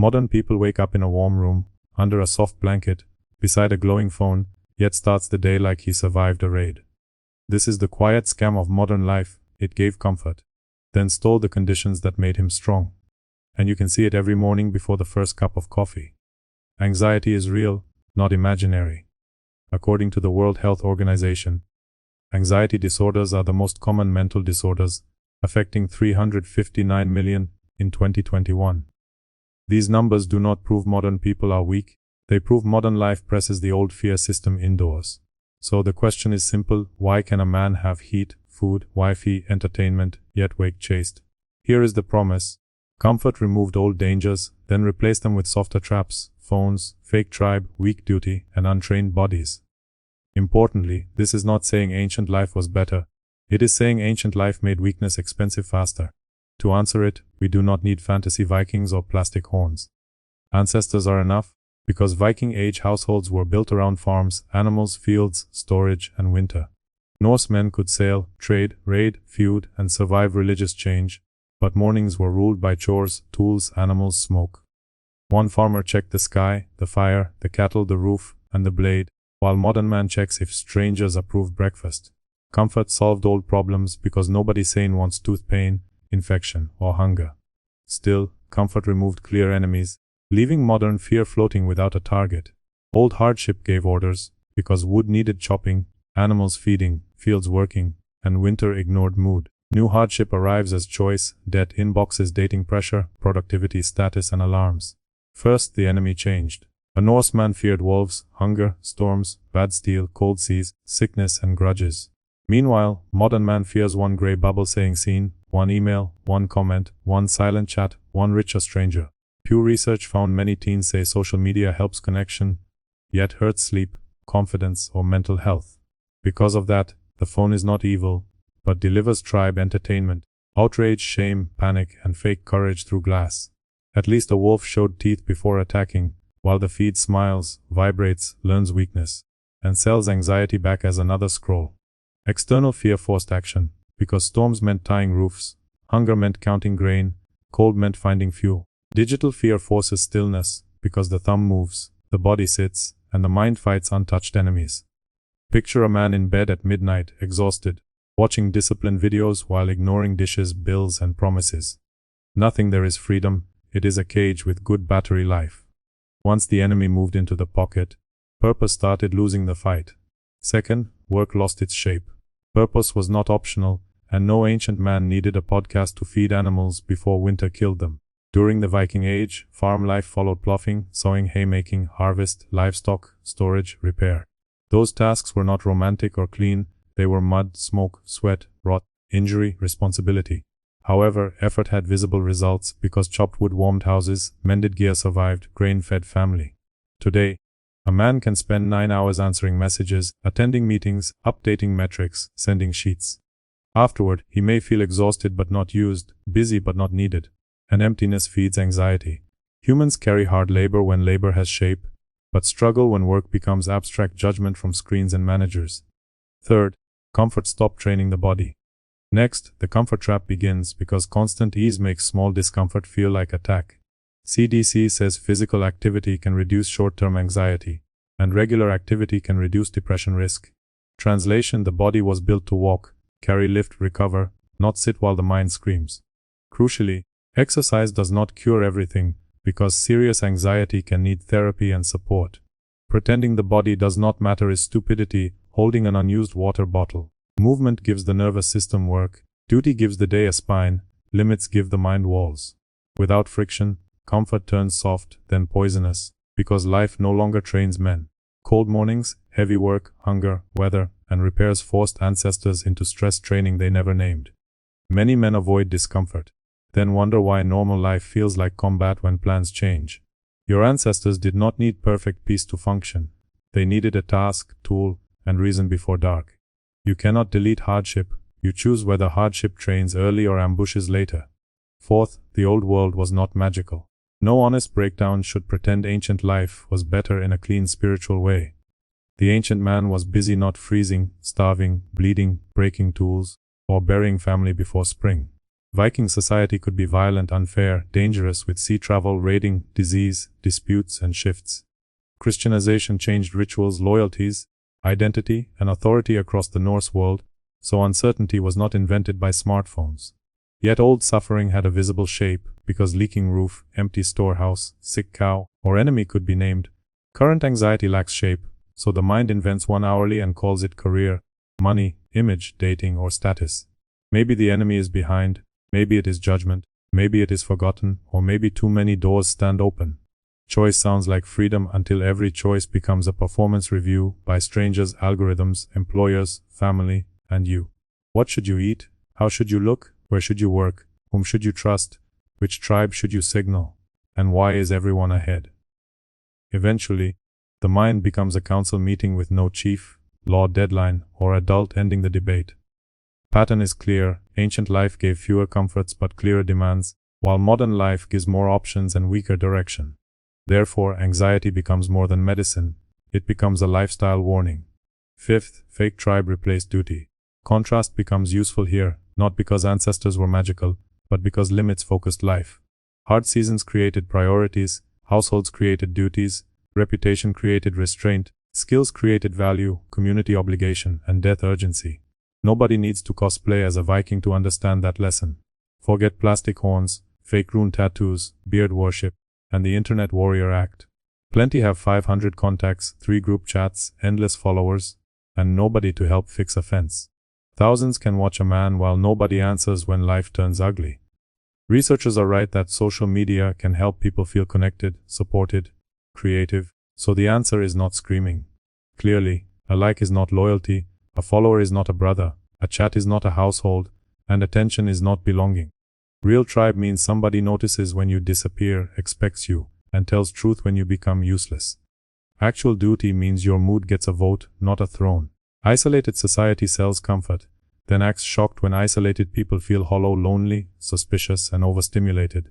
Modern people wake up in a warm room, under a soft blanket, beside a glowing phone, yet starts the day like he survived a raid. This is the quiet scam of modern life. It gave comfort, then stole the conditions that made him strong. And you can see it every morning before the first cup of coffee. Anxiety is real, not imaginary. According to the World Health Organization, anxiety disorders are the most common mental disorders, affecting 359 million in 2021. These numbers do not prove modern people are weak, they prove modern life presses the old fear system indoors. So the question is simple: why can a man have heat, food, Wi-Fi, entertainment, yet wake chaste? Here is the promise. Comfort removed old dangers, then replaced them with softer traps, phones, fake tribe, weak duty, and untrained bodies. Importantly, this is not saying ancient life was better. It is saying ancient life made weakness expensive faster. To answer it, we do not need fantasy Vikings or plastic horns. Ancestors are enough, because Viking age households were built around farms, animals, fields, storage, and winter. Norse men could sail, trade, raid, feud, and survive religious change, but mornings were ruled by chores, tools, animals, smoke. One farmer checked the sky, the fire, the cattle, the roof, and the blade, while modern man checks if strangers approve breakfast. Comfort solved old problems because nobody sane wants tooth pain, infection, or hunger. Still, comfort removed clear enemies, leaving modern fear floating without a target. Old hardship gave orders, because wood needed chopping, animals feeding, fields working, and winter ignored mood. New hardship arrives as choice, debt, inboxes, dating pressure, productivity, status, and alarms. First, the enemy changed. A Norseman feared wolves, hunger, storms, bad steel, cold seas, sickness, and grudges. Meanwhile, modern man fears one grey bubble saying seen, one email, one comment, one silent chat, one richer stranger. Pew Research found many teens say social media helps connection, yet hurts sleep, confidence, or mental health. Because of that, the phone is not evil, but delivers tribe entertainment, outrage, shame, panic, and fake courage through glass. At least a wolf showed teeth before attacking, while the feed smiles, vibrates, learns weakness, and sells anxiety back as another scroll. External fear forced action, because storms meant tying roofs, hunger meant counting grain, cold meant finding fuel. Digital fear forces stillness, because the thumb moves, the body sits, and the mind fights untouched enemies. Picture a man in bed at midnight, exhausted, watching discipline videos while ignoring dishes, bills, and promises. Nothing there is freedom, it is a cage with good battery life. Once the enemy moved into the pocket, purpose started losing the fight. Second, work lost its shape. Purpose was not optional, and no ancient man needed a podcast to feed animals before winter killed them. During the Viking Age, farm life followed ploughing, sowing, haymaking, harvest, livestock, storage, repair. Those tasks were not romantic or clean, they were mud, smoke, sweat, rot, injury, responsibility. However, effort had visible results because chopped wood warmed houses, mended gear survived, grain fed family. Today, a man can spend 9 hours answering messages, attending meetings, updating metrics, sending sheets. Afterward, he may feel exhausted but not used, busy but not needed. And emptiness feeds anxiety. Humans carry hard labor when labor has shape, but struggle when work becomes abstract judgment from screens and managers. Third, comfort stopped training the body. Next, the comfort trap begins because constant ease makes small discomfort feel like attack. CDC says physical activity can reduce short-term anxiety, and regular activity can reduce depression risk. Translation: the body was built to walk, carry, lift, recover, not sit while the mind screams. Crucially, exercise does not cure everything, because serious anxiety can need therapy and support. Pretending the body does not matter is stupidity, holding an unused water bottle. Movement gives the nervous system work, duty gives the day a spine, limits give the mind walls. Without friction, comfort turns soft, then poisonous, because life no longer trains men. Cold mornings, heavy work, hunger, weather, and repairs forced ancestors into stress training they never named. Many men avoid discomfort, then wonder why normal life feels like combat when plans change. Your ancestors did not need perfect peace to function. They needed a task, tool, and reason before dark. You cannot delete hardship, you choose whether hardship trains early or ambushes later. Fourth, the old world was not magical. No honest breakdown should pretend ancient life was better in a clean spiritual way. The ancient man was busy not freezing, starving, bleeding, breaking tools, or burying family before spring. Viking society could be violent, unfair, dangerous, with sea travel, raiding, disease, disputes, and shifts. Christianization changed rituals, loyalties, identity, and authority across the Norse world, so uncertainty was not invented by smartphones. Yet old suffering had a visible shape, because leaking roof, empty storehouse, sick cow, or enemy could be named. Current anxiety lacks shape, so the mind invents one hourly and calls it career, money, image, dating, or status. Maybe the enemy is behind, maybe it is judgment, maybe it is forgotten, or maybe too many doors stand open. Choice sounds like freedom until every choice becomes a performance review by strangers, algorithms, employers, family, and you. What should you eat? How should you look? Where should you work? Whom should you trust? Which tribe should you signal? And why is everyone ahead? Eventually, the mind becomes a council meeting with no chief, law, deadline, or adult ending the debate. Pattern is clear. Ancient life gave fewer comforts but clearer demands, while modern life gives more options and weaker direction. Therefore, anxiety becomes more than medicine, it becomes a lifestyle warning. Fifth, fake tribe replaced duty. Contrast becomes useful here, not because ancestors were magical, but because limits focused life. Hard seasons created priorities, households created duties, reputation created restraint, skills created value, community obligation, and death urgency. Nobody needs to cosplay as a Viking to understand that lesson. Forget plastic horns, fake rune tattoos, beard worship, and the Internet Warrior Act. Plenty have 500 contacts, 3 group chats, endless followers, and nobody to help fix a fence. Thousands can watch a man while nobody answers when life turns ugly. Researchers are right that social media can help people feel connected, supported, creative, so the answer is not screaming. Clearly, a like is not loyalty, a follower is not a brother, a chat is not a household, and attention is not belonging. Real tribe means somebody notices when you disappear, expects you, and tells truth when you become useless. Actual duty means your mood gets a vote, not a throne. Isolated society sells comfort, then acts shocked when isolated people feel hollow, lonely, suspicious, and overstimulated.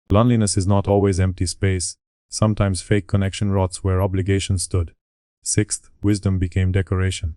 Loneliness is not always empty space. Sometimes fake connection rots where obligation stood. Sixth, wisdom became decoration.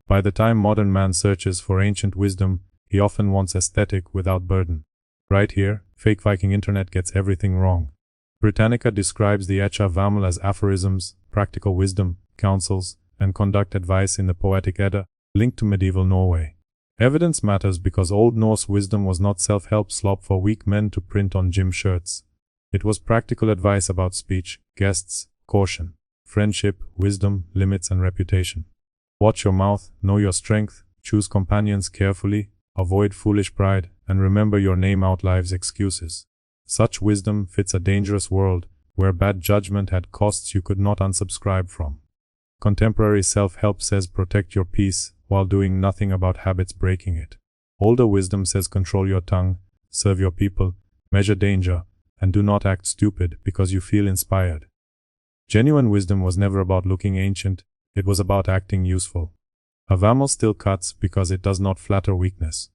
By the time modern man searches for ancient wisdom, he often wants aesthetic without burden. Right here, fake Viking internet gets everything wrong. Britannica describes the Echa Vamal as aphorisms, practical wisdom, counsels, and conduct advice in the Poetic Edda, linked to medieval Norway. Evidence matters because Old Norse wisdom was not self-help slop for weak men to print on gym shirts. It was practical advice about speech, guests, caution, friendship, wisdom, limits, and reputation. Watch your mouth, know your strength, choose companions carefully, avoid foolish pride, and remember your name outlives excuses. Such wisdom fits a dangerous world, where bad judgment had costs you could not unsubscribe from. Contemporary self-help says protect your peace, while doing nothing about habits breaking it. Older wisdom says control your tongue, serve your people, measure danger, and do not act stupid because you feel inspired. Genuine wisdom was never about looking ancient, it was about acting useful. A Vamal still cuts because it does not flatter weakness.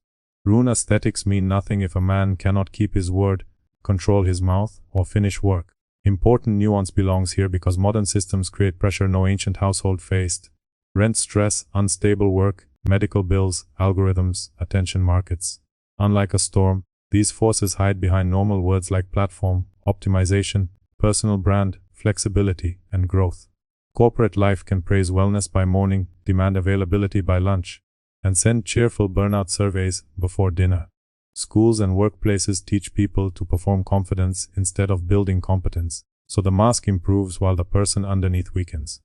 Rune aesthetics mean nothing if a man cannot keep his word, control his mouth, or finish work. Important nuance belongs here because modern systems create pressure no ancient household faced. Rent stress, unstable work, medical bills, algorithms, attention markets. Unlike a storm, these forces hide behind normal words like platform, optimization, personal brand, flexibility, and growth. Corporate life can praise wellness by morning, demand availability by lunch, and send cheerful burnout surveys before dinner. Schools and workplaces teach people to perform confidence instead of building competence, so the mask improves while the person underneath weakens.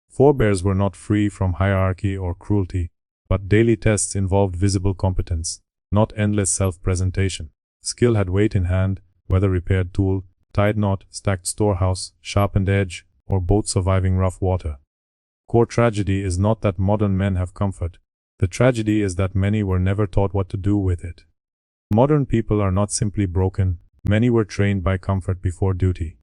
Forebears were not free from hierarchy or cruelty, but daily tests involved visible competence, not endless self-presentation. Skill had weight in hand, whether repaired tool, tied knot, stacked storehouse, sharpened edge, or boat surviving rough water. Core tragedy is not that modern men have comfort. The tragedy is that many were never taught what to do with it. Modern people are not simply broken, many were trained by comfort before duty.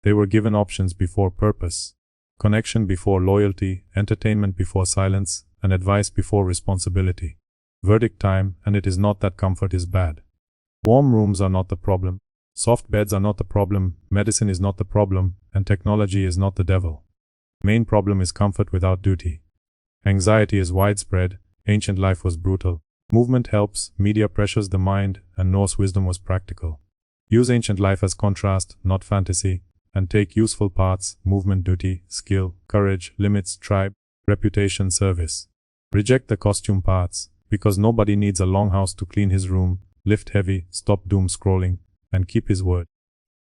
They were given options before purpose, connection before loyalty, entertainment before silence, and advice before responsibility. Verdict time, and it is not that comfort is bad. Warm rooms are not the problem, soft beds are not the problem, medicine is not the problem, and technology is not the devil. Main problem is comfort without duty. Anxiety is widespread, ancient life was brutal, Movement helps, media pressures the mind, and Norse wisdom was practical. Use ancient life as contrast, not fantasy, and take useful parts, movement, duty, skill, courage, limits, tribe, reputation, service. Reject the costume parts, because nobody needs a long house to clean his room, lift heavy, stop doom scrolling, and keep his word.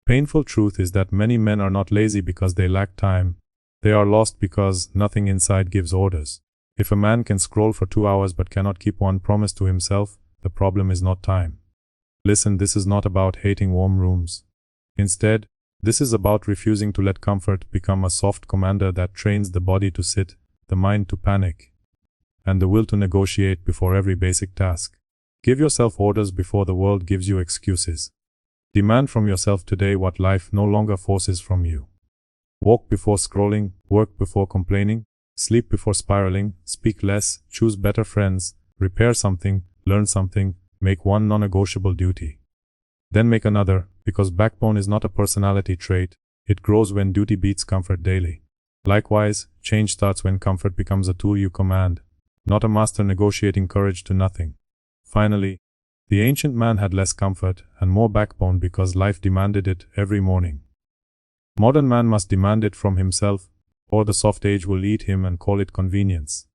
Painful truth is that many men are not lazy because they lack time. They are lost because nothing inside gives orders. If a man can scroll for 2 hours but cannot keep one promise to himself, the problem is not time. Listen, this is not about hating warm rooms. Instead, this is about refusing to let comfort become a soft commander that trains the body to sit, the mind to panic, and the will to negotiate before every basic task. Give yourself orders before the world gives you excuses. Demand from yourself today what life no longer forces from you. Walk before scrolling, work before complaining, sleep before spiraling, speak less, choose better friends, repair something, learn something, make one non-negotiable duty. Then make another, because backbone is not a personality trait, it grows when duty beats comfort daily. Likewise, change starts when comfort becomes a tool you command, not a master negotiating courage to nothing. Finally, the ancient man had less comfort and more backbone because life demanded it every morning. Modern man must demand it from himself, or the soft age will eat him and call it convenience.